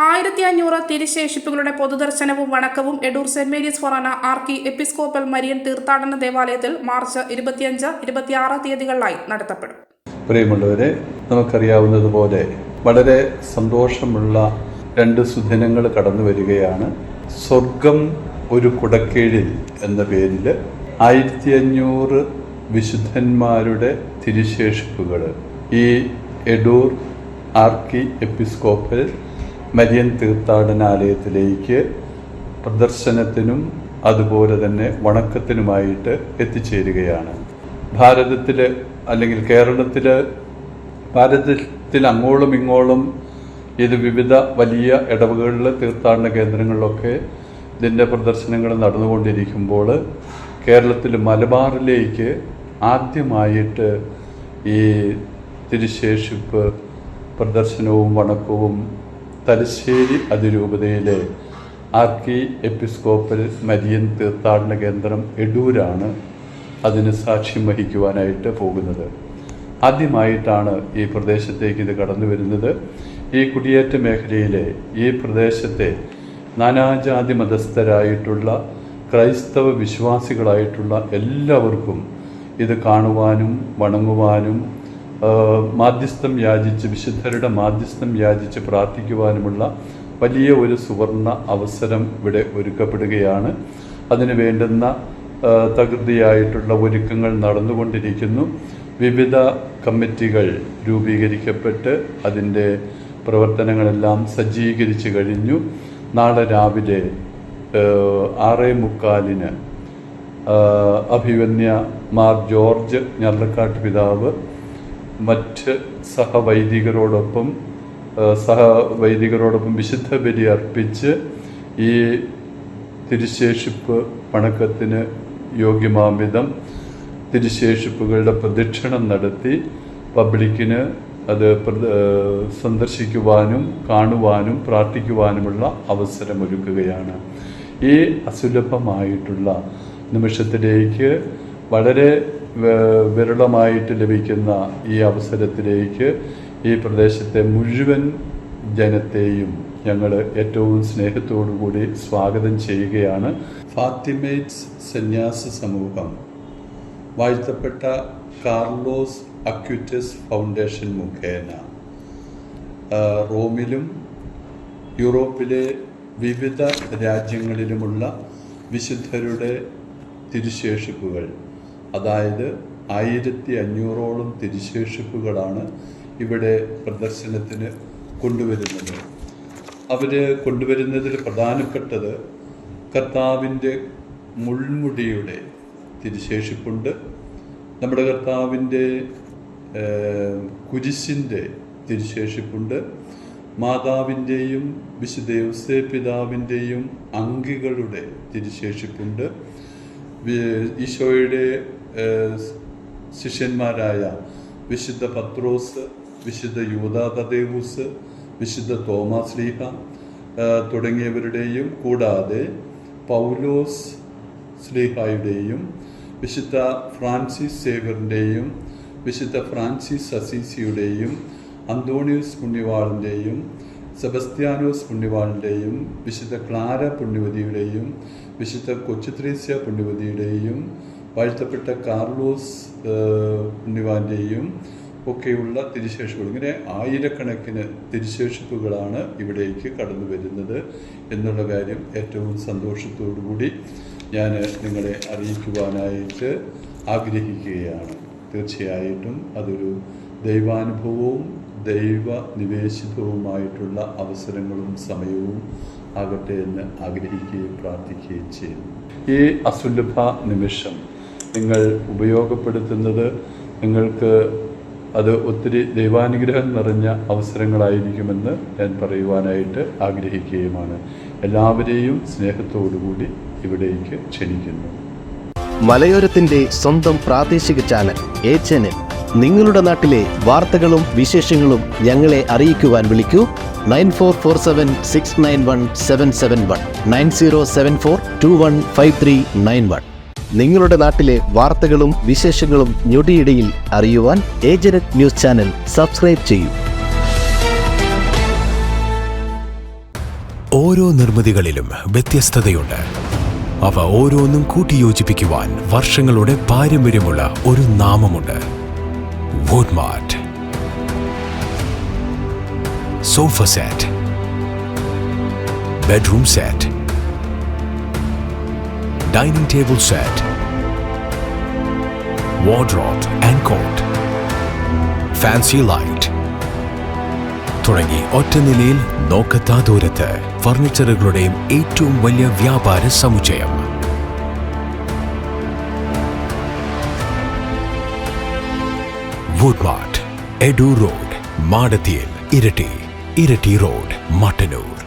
1500 തിരുശേഷിപ്പുകളുടെ പൊതുദർശനവും വണക്കവും എടൂർ സെന്റ് മേരീസ് ഫൊറാന ആർക്കി എപ്പിസ്കോപ്പൽ മരിയൻ തീർത്ഥാടന ദേവാലയത്തിൽ മാർച്ച് 25-26 തീയതികളിലായി നടത്തപ്പെടും. പ്രിയമുള്ളവരെ, നമുക്കറിയാവുന്നതുപോലെ വളരെ സന്തോഷമുള്ള 2 സുദിനങ്ങൾ കടന്നു വരികയാണ്. സ്വർഗം ഒരു കുടക്കീഴിൽ എന്ന പേരിൽ 1500 വിശുദ്ധന്മാരുടെ തിരുശേഷിപ്പുകൾ ഈ എടൂർ ആർക്കി എപ്പിസ്കോപ്പൽ മരിയൻ തീർത്ഥാടനാലയത്തിലേക്ക് പ്രദർശനത്തിനും അതുപോലെ തന്നെ വണക്കത്തിനുമായിട്ട് എത്തിച്ചേരുകയാണ്. ഭാരതത്തിൽ അല്ലെങ്കിൽ ഭാരതത്തിൽ അങ്ങോളം ഇങ്ങോളം ഇത് വിവിധ വലിയ ഇടവകളിൽ തീർത്ഥാടന കേന്ദ്രങ്ങളിലൊക്കെ ഇതിൻ്റെ പ്രദർശനങ്ങൾ നടന്നുകൊണ്ടിരിക്കുമ്പോൾ കേരളത്തിൽ മലബാറിലേക്ക് ആദ്യമായിട്ട് ഈ തിരുശേഷിപ്പ് പ്രദർശനവും വണക്കവും തലശ്ശേരി അതിരൂപതയിലെ ആർക്കി എപ്പിസ്കോപ്പൽ മരിയൻ തീർത്ഥാടന കേന്ദ്രം എടൂരാണ് അതിന് സാക്ഷ്യം വഹിക്കുവാനായിട്ട് പോകുന്നത്. ആദ്യമായിട്ടാണ് ഈ പ്രദേശത്തേക്ക് ഇത് കടന്നു വരുന്നത്. ഈ കുടിയേറ്റ മേഖലയിലെ ഈ പ്രദേശത്തെ നാനാജാതി മതസ്ഥരായിട്ടുള്ള ക്രൈസ്തവ വിശ്വാസികളായിട്ടുള്ള എല്ലാവർക്കും ഇത് കാണുവാനും വണങ്ങുവാനും മാധ്യസ്ഥം യാചിച്ച് വിശുദ്ധരുടെ മാധ്യസ്ഥം യാചിച്ച് പ്രാർത്ഥിക്കുവാനുമുള്ള വലിയ ഒരു സുവർണ അവസരം ഇവിടെ ഒരുക്കപ്പെടുകയാണ്. അതിന് വേണ്ടുന്ന തകൃതിയായിട്ടുള്ള ഒരുക്കങ്ങൾ നടന്നുകൊണ്ടിരിക്കുന്നു. വിവിധ കമ്മിറ്റികൾ രൂപീകരിക്കപ്പെട്ട് അതിൻ്റെ പ്രവർത്തനങ്ങളെല്ലാം സജ്ജീകരിച്ച് കഴിഞ്ഞു. നാളെ രാവിലെ 6:45 അഭിവന്യ മാർ ജോർജ് ഞർലക്കാട്ട് പിതാവ് മറ്റ് സഹവൈദികരോടൊപ്പം വിശുദ്ധ ബലി അർപ്പിച്ച് ഈ തിരുശേഷിപ്പ് വണക്കത്തിന് യോഗ്യമാംവിധം തിരുശേഷിപ്പുകളുടെ പ്രദക്ഷിണം നടത്തി പബ്ലിക്കിന് അത് സന്ദർശിക്കുവാനും കാണുവാനും പ്രാർത്ഥിക്കുവാനുമുള്ള അവസരമൊരുക്കുകയാണ്. ഈ അസുലഭമായിട്ടുള്ള നിമിഷത്തിലേക്ക് വളരെ വിരളമായിട്ട് ലഭിക്കുന്ന ഈ അവസരത്തിലേക്ക് ഈ പ്രദേശത്തെ മുഴുവൻ ജനത്തെയും ഞങ്ങൾ ഏറ്റവും സ്നേഹത്തോടു കൂടി സ്വാഗതം ചെയ്യുകയാണ്. ഫാത്തിമേറ്റ്സ് സന്യാസ സമൂഹം വാഴ്ത്തപ്പെട്ട കാർലോസ് അക്വിറ്റസ് ഫൗണ്ടേഷൻ മുഖേന റോമിലും യൂറോപ്പിലെ വിവിധ രാജ്യങ്ങളിലുമുള്ള വിശുദ്ധരുടെ തിരുശേഷിപ്പുകൾ, അതായത് 1500ഓളം തിരുശേഷിപ്പുകളാണ് ഇവിടെ പ്രദർശനത്തിന് കൊണ്ടുവരുന്നത്. അവർ കൊണ്ടുവരുന്നതിൽ പ്രധാനപ്പെട്ടത് കർത്താവിൻ്റെ മുൾമുടിയുടെ തിരുശേഷിപ്പുണ്ട്, നമ്മുടെ കർത്താവിൻ്റെ കുരിശിൻ്റെ തിരുശേഷിപ്പുണ്ട്, മാതാവിൻ്റെയും വിശുദ്ധ യൗസേപ്പ് പിതാവിൻ്റെയും അങ്കികളുടെ തിരുശേഷിപ്പുണ്ട്, ഈശോയുടെ ശിഷ്യന്മാരായ വിശുദ്ധ പത്രോസ്, വിശുദ്ധ യൂദാ തദേവൂസ്, വിശുദ്ധ തോമാസ് ലീഹ തുടങ്ങിയവരുടെയും കൂടാതെ പൗലോസ് സ്ലീഹായുടെയും വിശുദ്ധ ഫ്രാൻസിസ് സേവറിൻ്റെയും വിശുദ്ധ ഫ്രാൻസിസ് അസീസിയുടെയും അന്തോണിയോസ് പുണ്യവാളിൻ്റെയും സെബസ്ത്യാനോസ് പുണ്യവാളിൻ്റെയും വിശുദ്ധ ക്ലാര പുണ്യവതിയുടെയും വിശുദ്ധ കൊച്ചുത്രേസ്യ പുണ്യവതിയുടെയും വാഴ്ത്തപ്പെട്ട കാർലോസ് പുണ്യവാൻ്റെയും ഒക്കെയുള്ള തിരുശേഷിപ്പുകൾ, ഇങ്ങനെ ആയിരക്കണക്കിന് തിരുശേഷിപ്പുകളാണ് ഇവിടേക്ക് കടന്നു വരുന്നത് എന്നുള്ള കാര്യം ഏറ്റവും സന്തോഷത്തോടു കൂടി ഞാൻ നിങ്ങളെ അറിയിക്കുവാനായിട്ട് ആഗ്രഹിക്കുകയാണ്. തീർച്ചയായിട്ടും അതൊരു ദൈവാനുഭവവും ദൈവനിവേശിതവുമായിട്ടുള്ള അവസരങ്ങളും സമയവും ആകട്ടെ എന്ന് ആഗ്രഹിക്കുകയും പ്രാർത്ഥിക്കുകയും ചെയ്യുന്നു. ഈ അസുലഭ നിമിഷം നിങ്ങൾ ഉപയോഗപ്പെടുത്തുന്നത് നിങ്ങൾക്ക് അത് ഒത്തിരി ദൈവാനുഗ്രഹം നിറഞ്ഞ അവസരങ്ങളായിരിക്കുമെന്ന് ഞാൻ പറയുവാനായിട്ട് ആഗ്രഹിക്കുകയുമാണ്. എല്ലാവരെയും സ്നേഹത്തോടുകൂടി ഇവിടേക്ക് ക്ഷണിക്കുന്നു. മലയോരത്തിന്റെ സ്വന്തം പ്രാദേശിക ചാനൽ HNN. നിങ്ങളുടെ നാട്ടിലെ വാർത്തകളും വിശേഷങ്ങളും ഞങ്ങളെ അറിയിക്കുവാൻ വിളിക്കൂ 9447691771 9074215391. നിങ്ങളുടെ നാട്ടിലെ വാർത്തകളും വിശേഷങ്ങളും ഞൊടിയിടയിൽ അറിയുവാൻ ഏജനറ്റ് ന്യൂസ് ചാനൽ സബ്സ്ക്രൈബ് ചെയ്യൂ. ഓരോ നിർമ്മിതികളിലും വ്യത്യസ്തതയുണ്ട്. അവ ഓരോന്നും കൂട്ടിയോജിപ്പിക്കുവാൻ വർഷങ്ങളുടെ പാരമ്പര്യമുള്ള ഒരു നാമമുണ്ട്. Woodmart. Sofa set, bedroom set, dining table set, wardrobe and cot, fancy light തുടങ്ങി ഒറ്റനിലയിൽ നോക്കത്താ ദൂരത്ത് ഫർണിച്ചറുകളുടെയും ഏറ്റവും വലിയ വ്യാപാര സമുച്ചയം. വുഡ്മാർട്ട്, എഡൂർ റോഡ്, മാടത്തിയിൽ, ഇരട്ടി റോഡ്, മട്ടന്നൂർ.